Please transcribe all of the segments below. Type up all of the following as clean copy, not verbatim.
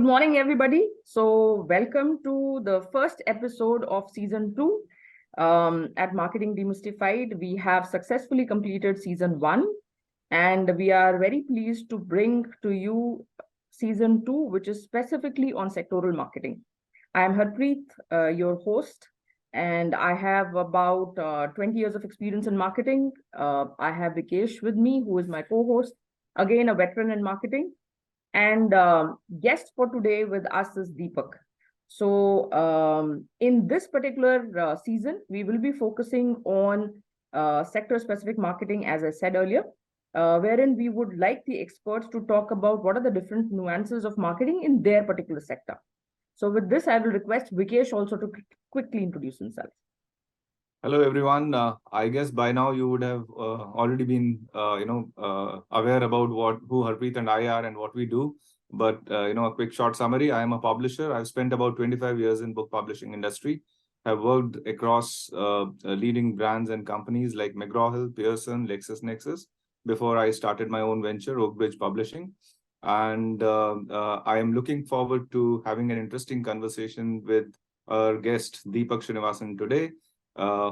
Good morning, everybody. So welcome to the first episode of season 2 at Marketing Demystified. We have successfully completed season 1, and we are very pleased to bring to you season 2, which is specifically on sectoral marketing. I am Harpreet, your host, and I have about 20 years of experience in marketing. I have Vikesh with me, who is my co-host, again, a veteran in marketing. And guest for today with us is Deepak. So in this particular season, we will be focusing on sector-specific marketing, as I said earlier, wherein we would like the experts to talk about what are the different nuances of marketing in their particular sector. So with this, I will request Vikesh also to quickly introduce himself. Hello, everyone. I guess by now you would have already been, aware about who Harpreet and I are and what we do. But a quick short summary: I am a publisher. I've spent about 25 years in book publishing industry. I've worked across leading brands and companies like McGraw-Hill, Pearson, LexisNexis before I started my own venture, Oakbridge Publishing. And I am looking forward to having an interesting conversation with our guest Deepak Srinivasan today.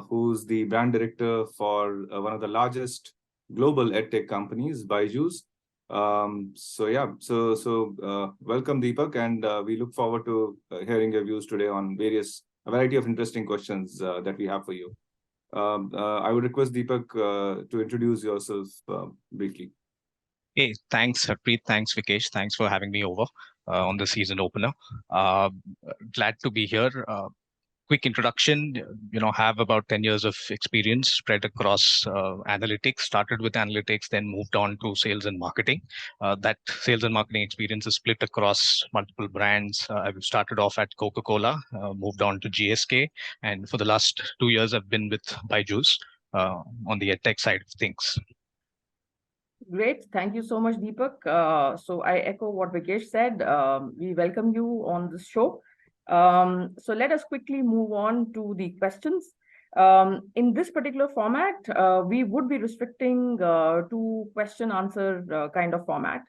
Who's the brand director for one of the largest global edtech companies, Byju's. Welcome, Deepak, and we look forward to hearing your views today on a variety of interesting questions that we have for you. I would request Deepak to introduce yourself briefly. Hey, thanks, Harpreet. Thanks, Vikesh. Thanks for having me over on the season opener. Glad to be here. Quick introduction, have about 10 years of experience spread across analytics, started with analytics, then moved on to sales and marketing. That sales and marketing experience is split across multiple brands. I've started off at Coca-Cola, moved on to GSK, and for the last 2 years, I've been with Byju's on the Edtech side of things. Great. Thank you so much, Deepak. So I echo what Vikesh said. We welcome you on this show. So let us quickly move on to the questions. In this particular format, we would be restricting to question-answer kind of format.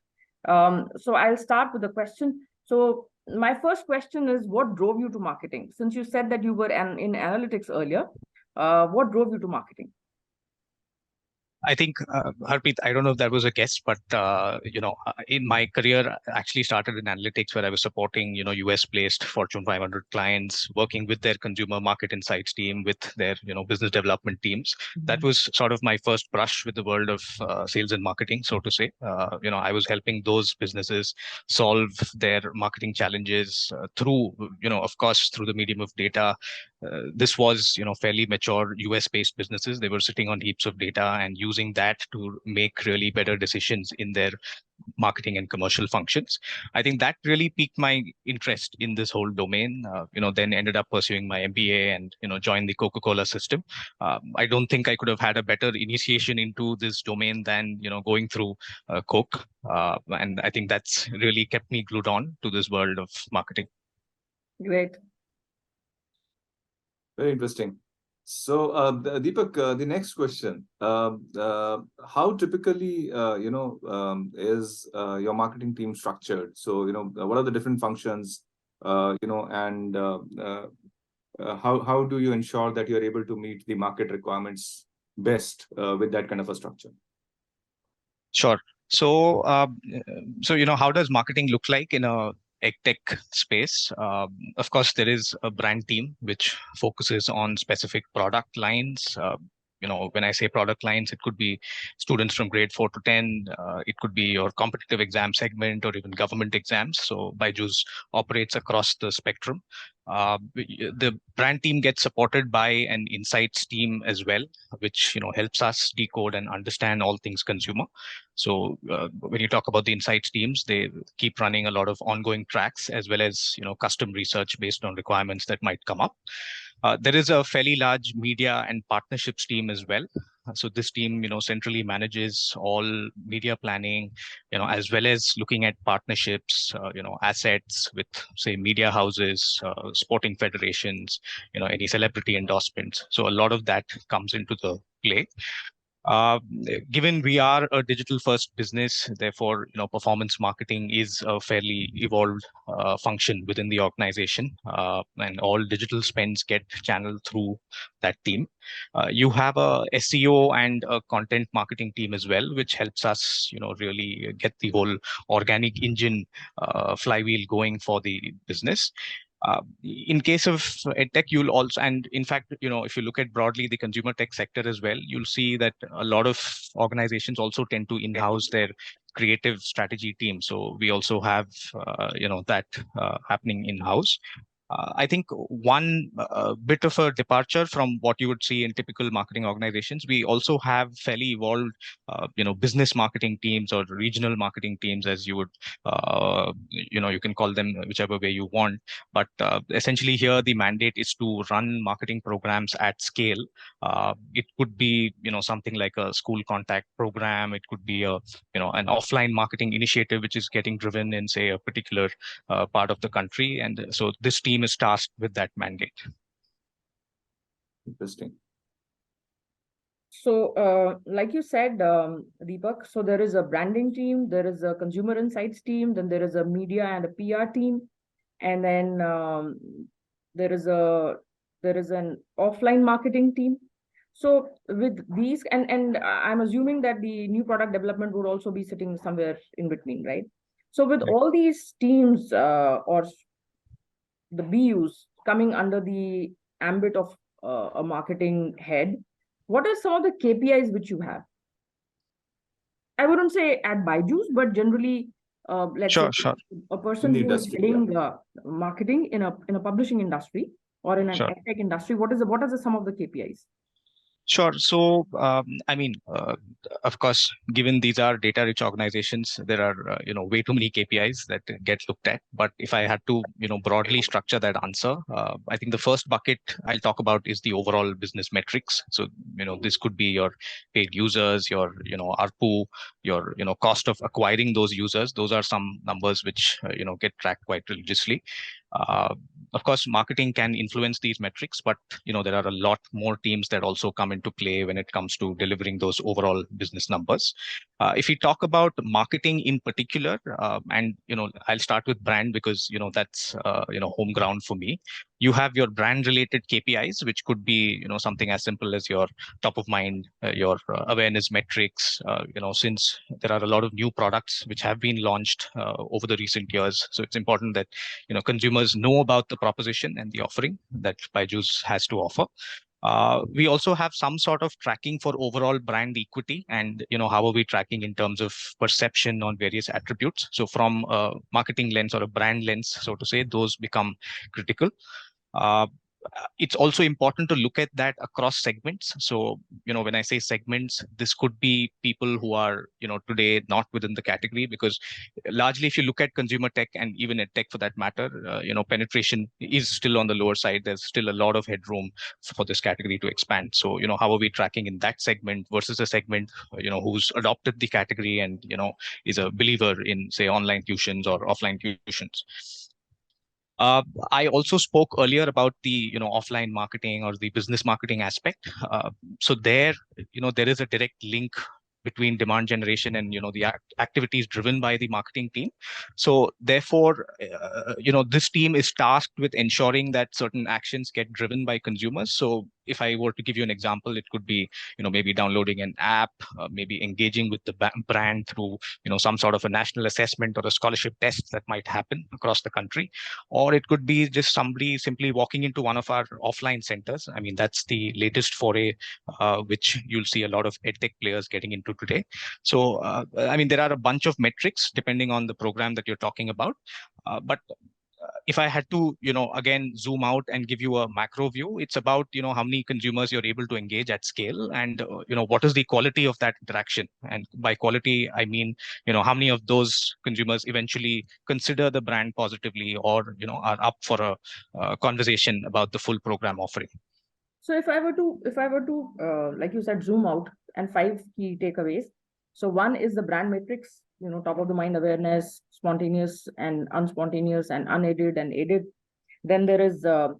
So I'll start with the question. So my first question is, what drove you to marketing? Since you said that you were in analytics earlier, what drove you to marketing? I think, Harpreet, I don't know if that was a guess, but, in my career, I actually started in analytics where I was supporting, US-based Fortune 500 clients, working with their consumer market insights team, with their, business development teams. Mm-hmm. That was sort of my first brush with the world of sales and marketing, so to say. I was helping those businesses solve their marketing challenges through, of course, through the medium of data. This was, fairly mature US-based businesses. They were sitting on heaps of data and using that to make really better decisions in their marketing and commercial functions. I think that really piqued my interest in this whole domain. Then ended up pursuing my MBA and, joined the Coca-Cola system. I don't think I could have had a better initiation into this domain than, going through Coke. And I think that's really kept me glued on to this world of marketing. Great. Very interesting. So, Deepak, the next question: how typically, is your marketing team structured? So, what are the different functions? And how do you ensure that you're able to meet the market requirements best with that kind of a structure? Sure. So, how does marketing look like in a Edtech space? Of course, there is a brand team which focuses on specific product lines. When I say product lines, it could be students from grade 4 to 10. It could be your competitive exam segment or even government exams. So Byju's operates across the spectrum. The brand team gets supported by an insights team as well, which helps us decode and understand all things consumer. So when you talk about the insights teams, they keep running a lot of ongoing tracks as well as custom research based on requirements that might come up. There is a fairly large media and partnerships team as well. So this team, centrally manages all media planning, as well as looking at partnerships, assets with, say, media houses, sporting federations, any celebrity endorsements. So a lot of that comes into the play. Given we are a digital first business, therefore, performance marketing is a fairly evolved function within the organization, and all digital spends get channeled through that team. You have a SEO and a content marketing team as well, which helps us, really get the whole organic engine flywheel going for the business. In case of edtech, you'll also, and in fact, if you look at broadly the consumer tech sector as well, you'll see that a lot of organizations also tend to in-house their creative strategy team. So we also have, that happening in-house. I think one bit of a departure from what you would see in typical marketing organizations, we also have fairly evolved, business marketing teams or regional marketing teams, as you would, you can call them whichever way you want. But essentially here, the mandate is to run marketing programs at scale. It could be, something like a school contact program. It could be an offline marketing initiative, which is getting driven in, say, a particular part of the country. And so this team is tasked with that mandate. Interesting. So, like you said, Deepak, so there is a branding team, there is a consumer insights team, then there is a media and a PR team, and then there is an offline marketing team. So with these, and I'm assuming that the new product development would also be sitting somewhere in between, right? So with all these teams or the BUs coming under the ambit of a marketing head, what are some of the KPIs which you have? I wouldn't say at Byju's, but generally, let's say a person who is doing marketing in a publishing industry or in an edtech industry, what are some of the KPIs? Sure. So, of course, given these are data-rich organizations, there are way too many KPIs that get looked at. But if I had to broadly structure that answer, I think the first bucket I'll talk about is the overall business metrics. So this could be your paid users, your ARPU, your cost of acquiring those users. Those are some numbers which get tracked quite religiously. Of course, marketing can influence these metrics, but there are a lot more teams that also come into play when it comes to delivering those overall business numbers. If we talk about marketing in particular, and I'll start with brand because that's home ground for me. You have your brand related KPIs, which could be something as simple as your top of mind, your awareness metrics. Since there are a lot of new products which have been launched over the recent years, so it's important that consumers know about the proposition and the offering that Byju's has to offer. We also have some sort of tracking for overall brand equity, and how are we tracking in terms of perception on various attributes. So from a marketing lens or a brand lens, so to say, those become critical. It's also important to look at that across segments. So, when I say segments, this could be people who are, today not within the category, because largely if you look at consumer tech and even edtech for that matter, penetration is still on the lower side. There's still a lot of headroom for this category to expand. So, how are we tracking in that segment versus a segment, who's adopted the category and, is a believer in, say, online tuitions or offline tuitions. I also spoke earlier about the offline marketing or the business marketing aspect. So there is a direct link between demand generation and the activities driven by the marketing team. So therefore, this team is tasked with ensuring that certain actions get driven by consumers. So if I were to give you an example, it could be maybe downloading an app, maybe engaging with the brand through some sort of a national assessment or a scholarship test that might happen across the country, or it could be just somebody simply walking into one of our offline centers. I mean, that's the latest foray, which you'll see a lot of edtech players getting into today. So, there are a bunch of metrics depending on the program that you're talking about. But if I had to, again, zoom out and give you a macro view, it's about, how many consumers you're able to engage at scale and, what is the quality of that interaction. And by quality, I mean, how many of those consumers eventually consider the brand positively or, are up for a conversation about the full program offering. So if I were to, like you said, zoom out and 5 key takeaways. So one is the brand matrix, top of the mind awareness, spontaneous and unspontaneous and unaided and aided. Then there is the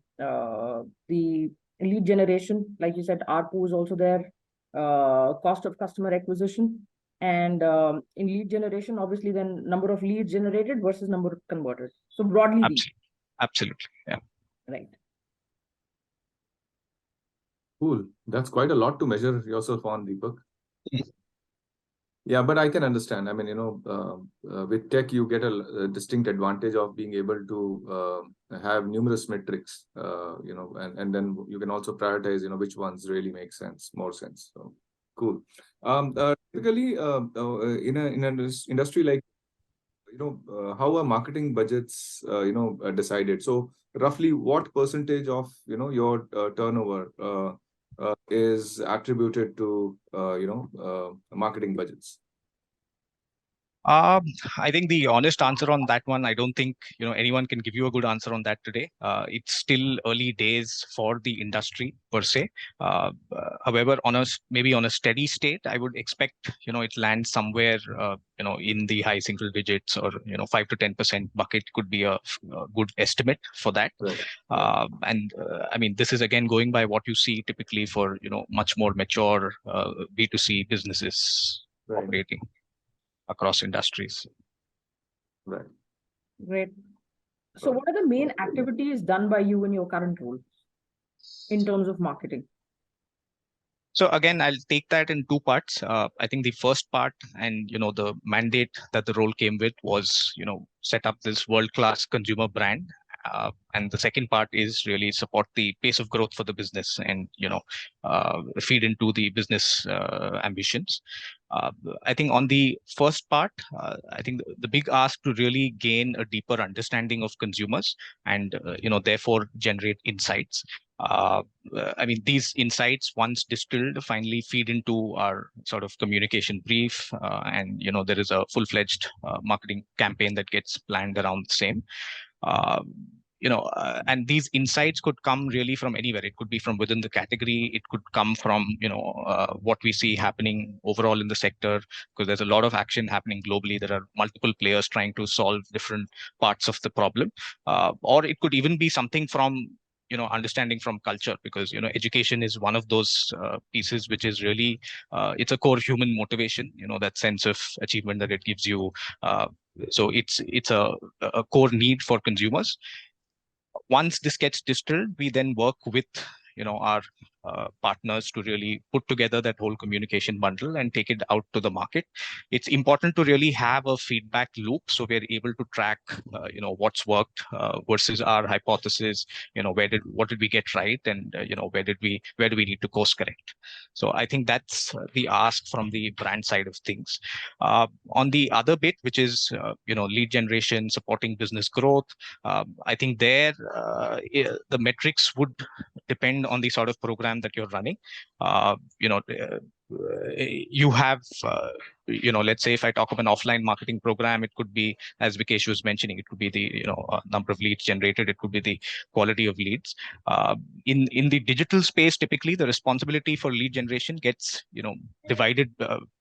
lead generation, like you said, ARPU is also there. cost of customer acquisition, and in lead generation, obviously, then number of leads generated versus number converted. So broadly, Absolutely. Absolutely. Yeah. right. Cool. That's quite a lot to measure yourself on, Deepak. Mm. Yeah, but I can understand. I mean, with tech, you get a distinct advantage of being able to have numerous metrics, and then you can also prioritize, which ones really make sense, more sense. So cool. Typically, in an industry like, how are marketing budgets, decided? So roughly what percentage of, your turnover is attributed to, marketing budgets? I think the honest answer on that one, I don't think anyone can give you a good answer on that today. It's still early days for the industry per se. However, maybe on a steady state, I would expect it lands somewhere in the high single digits, or 5 to 10% bucket could be a good estimate for that. Right. And I mean, this is again going by what you see typically for much more mature B2C businesses operating across industries. Right. Great. So what are the main activities done by you in your current role in terms of marketing? So again, I'll take that in two parts. I think the first part, and the mandate that the role came with was set up this world-class consumer brand. And the second part is really support the pace of growth for the business, and feed into the business ambitions. I think on the first part, I think the big ask to really gain a deeper understanding of consumers, and therefore generate insights. I mean, these insights, once distilled, finally feed into our sort of communication brief, and there is a full-fledged marketing campaign that gets planned around the same. And these insights could come really from anywhere. It could be from within the category. It could come from what we see happening overall in the sector, because there's a lot of action happening globally. There are multiple players trying to solve different parts of the problem, or it could even be something from understanding from culture, because education is one of those pieces which is really it's a core human motivation, that sense of achievement that it gives you. So it's a core need for consumers. Once this gets distilled, we then work with our partners to really put together that whole communication bundle and take it out to the market. It's important to really have a feedback loop, so we're able to track what's worked versus our hypothesis. What did we get right, and where do we need to course correct? So I think that's the ask from the brand side of things. On the other bit, which is lead generation, supporting business growth, I think there the metrics would depend on the sort of program that you're running. You have, let's say if I talk of an offline marketing program, it could be, as Vikesh was mentioning, it could be the number of leads generated, it could be the quality of leads. In the digital space, typically the responsibility for lead generation gets divided,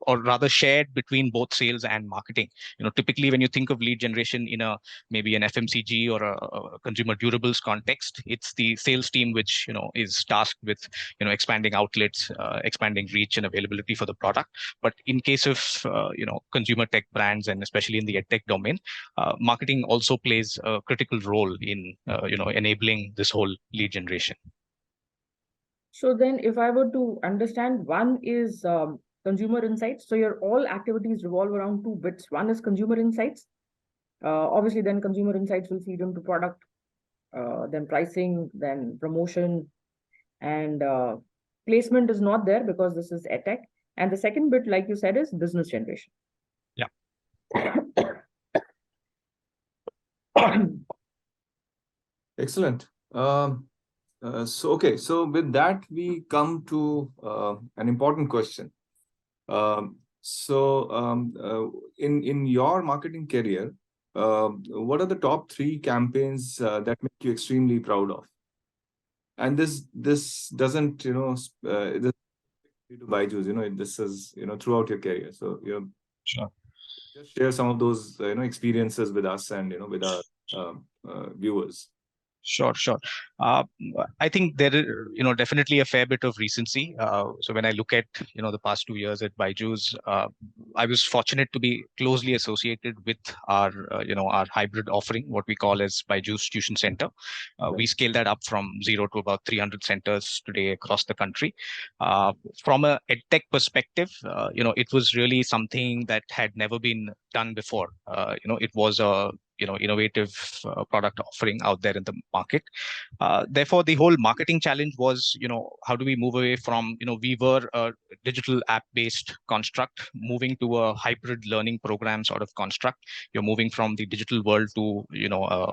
or rather shared between both sales and marketing. Typically when you think of lead generation in maybe an FMCG or a consumer durables context, it's the sales team which is tasked with expanding outlets, expanding reach and availability for the product. But in case of consumer tech brands, and especially in the edtech domain, marketing also plays a critical role in enabling this whole lead generation. So then, if I were to understand, one is consumer insights. So your all activities revolve around two bits. One is consumer insights. Obviously, then consumer insights will feed into product, then pricing, then promotion, and placement is not there because this is edtech. And the second bit, like you said, is business generation. Yeah. Excellent. So with that, we come to an important question. In your marketing career, what are the top 3 campaigns that make you extremely proud of? And this doesn't, this to Byju's, this is, throughout your career. So, Sure. Just share some of those, experiences with us and, with our viewers. Sure, sure. Uh, I think there is, definitely a fair bit of recency. So when I look at, the past 2 years at Byju's, I was fortunate to be closely associated with our, our hybrid offering, what we call as Byju's Tuition Center. We scaled that up from 0 to about 300 centers today across the country. From a edtech perspective, it was really something that had never been done before. It was a innovative product offering out there in the market. Therefore, the whole marketing challenge was, how do we move away from, we were a digital app-based construct, moving to a hybrid learning program sort of construct. You're moving from the digital world to,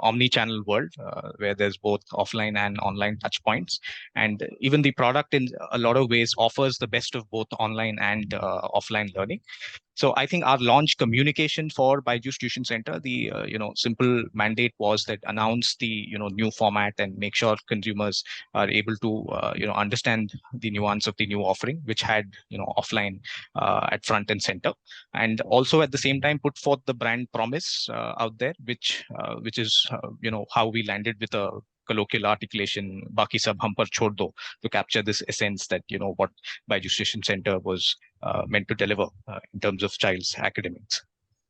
omni-channel world, where there's both offline and online touch points. And even the product in a lot of ways offers the best of both online and offline learning. So I think our launch communication for Byju's Tuition Center, the simple mandate was that announce the new format and make sure consumers are able to understand the nuance of the new offering, which had offline at front and center, and also at the same time put forth the brand promise out there, which is how we landed with a colloquial articulation, "Baki sab hum par chhod do," to capture this essence that what Byju's Tuition Center was meant to deliver in terms of child's academics.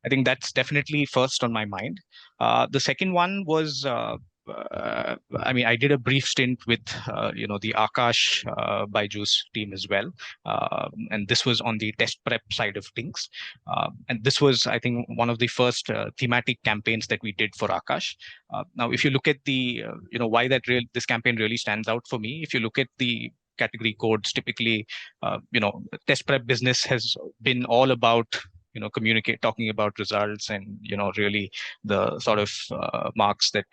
I think that's definitely first on my mind. The second one was, I did a brief stint with, the Akash Byju's team as well. And this was on the test prep side of things. And this was, I think, one of the first thematic campaigns that we did for Akash. Now, if you look at the, why this campaign really stands out for me, if you look at the category codes, typically, test prep business has been all about talking about results and really the sort of marks that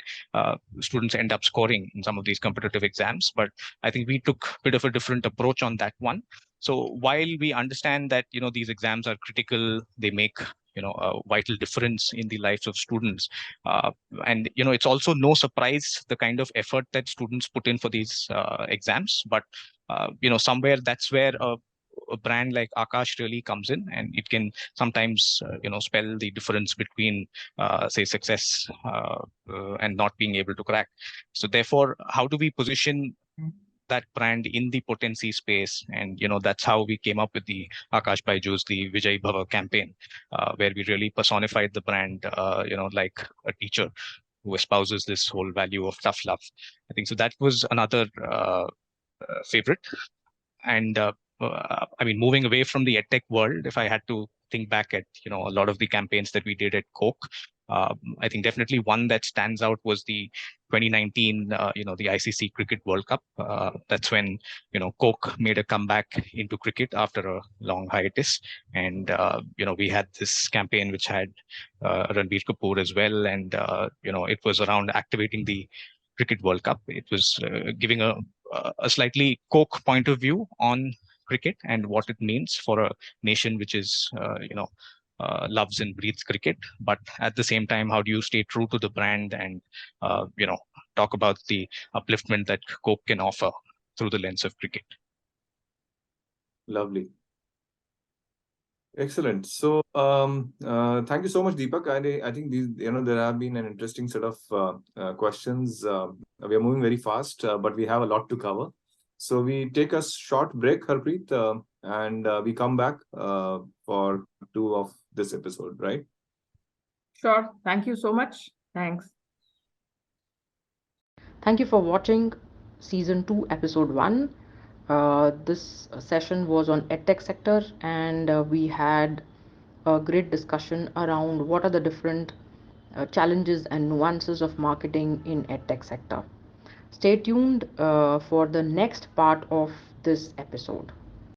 students end up scoring in some of these competitive exams. But I think we took a bit of a different approach on that one. So while we understand that these exams are critical, they make a vital difference in the lives of students, and it's also no surprise the kind of effort that students put in for these exams. But somewhere that's where a brand like Akash really comes in, and it can sometimes spell the difference between say success and not being able to crack. So therefore, how do we position that brand in the potency space? And that's how we came up with the Akash Byju's, the Vijay Bhava campaign, where we really personified the brand like a teacher who espouses this whole value of tough love. I think so that was another favorite. And moving away from the edtech world, if I had to think back at a lot of the campaigns that we did at Coke, I think definitely one that stands out was the 2019, the ICC Cricket World Cup. That's when Coke made a comeback into cricket after a long hiatus, and we had this campaign which had Ranbir Kapoor as well, and it was around activating the Cricket World Cup. It was giving a slightly Coke point of view on cricket and what it means for a nation which is, loves and breathes cricket. But at the same time, how do you stay true to the brand and, talk about the upliftment that Coke can offer through the lens of cricket? Lovely. Excellent. So, thank you so much, Deepak. I think these, there have been an interesting set of questions. We are moving very fast, but we have a lot to cover. So we take a short break, Harpreet, and we come back for 2 of this episode, right? Sure. Thank you so much. Thanks. Thank you for watching Season 2, Episode 1. This session was on Edtech Sector, and we had a great discussion around what are the different challenges and nuances of marketing in Edtech Sector. Stay tuned for the next part of this episode.